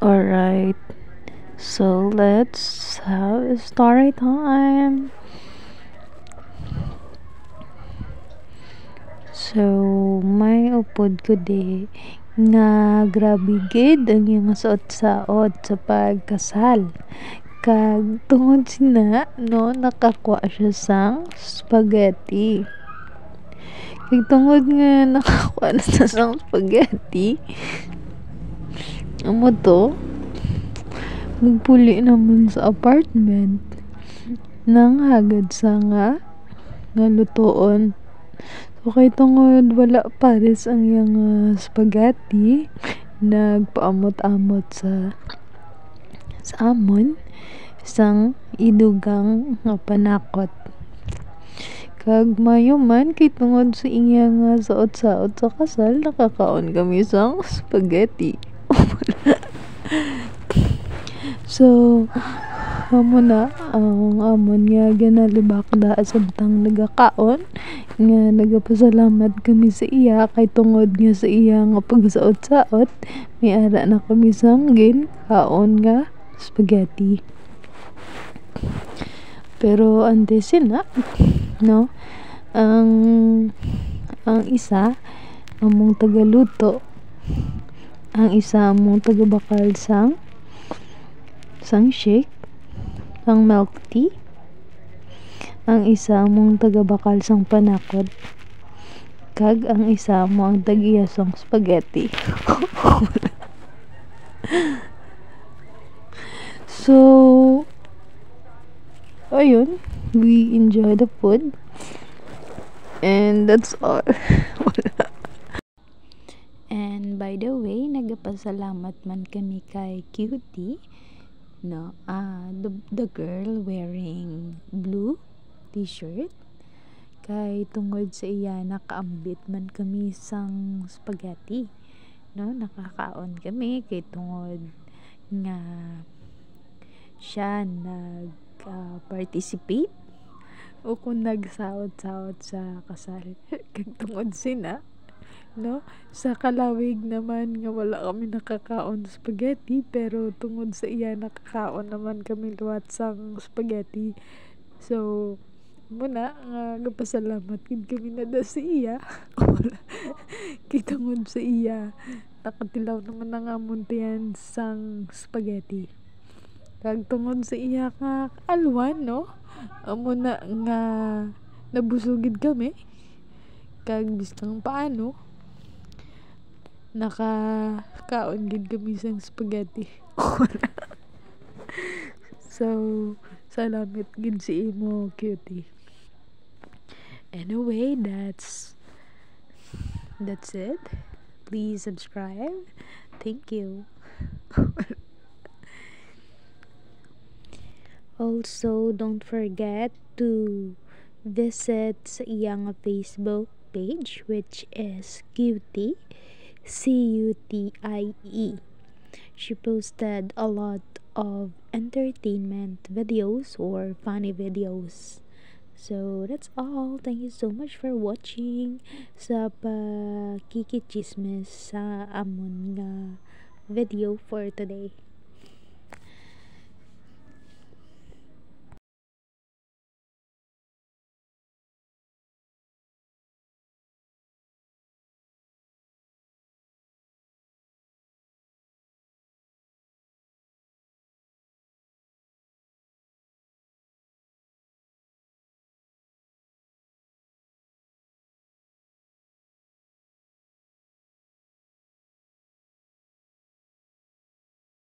Alright, so let's have a story time. So, may upod ko di nga grabe gid ang iyang suot-saot sa pagkasal. Kag tungod sina no nakakuha siya sang spaghetti. Kag tungod nga nakakuha na siya sang spaghetti, amo to magpuli naman sa apartment nang hagad sa nga lutoon. So kay tungod wala pares ang iyang spaghetti, nagpaamot-amot sa amon sang idugang nga panakot. Kag mayo man kay tungod sa iyang saot-saot sa kasal, nakakaon kami sang spaghetti. So amo na ang amon nga ginalibakda samtang nagakaon nga nagapasalamat kami sa iya kay tungod nga sa iya nga pagsaot-saot may ara na kami sang kaon nga spaghetti. Pero antes sina no ang isa among tagaluto, ang isa among tagabakal sang shake, ang milk tea, ang isa among tagabakal sang panakot, kag ang isa mo ang tag-iya sang spaghetti. So ayun, we enjoy the food and that's all. And by the way, nagapasalamat man kami kay Cutie, no, the girl wearing blue t-shirt, kay tungod sa iya nakaambit man kami sang spaghetti, no, nakakaon kami kay tungod nga siya participate o kung nagsaot-saot sa kasal. Kag tungod sina no sa kalawig naman nga wala kami nakakaon spaghetti, pero tungod sa iya nakakaon naman kami luwat sang spaghetti. So muna nga gapasalamat gid kami na da sa iya. Kay tungod sa iya nakatilaw naman ang amon tiyan sang spaghetti. Kag tungod sa iya nga alwan no, amo na nga nabusugid kami, kag biskang paano nakakaon gid kami sang spaghetti. So salamat gid sa imo, Cutie. Anyway, that's it. Please subscribe. Thank you. Also, don't forget to visit sa iyang Facebook page, which is Cutie, Cutie. She posted a lot of entertainment videos or funny videos. So that's all. Thank you so much for watching sa pakikichismis sa amon nga video for today.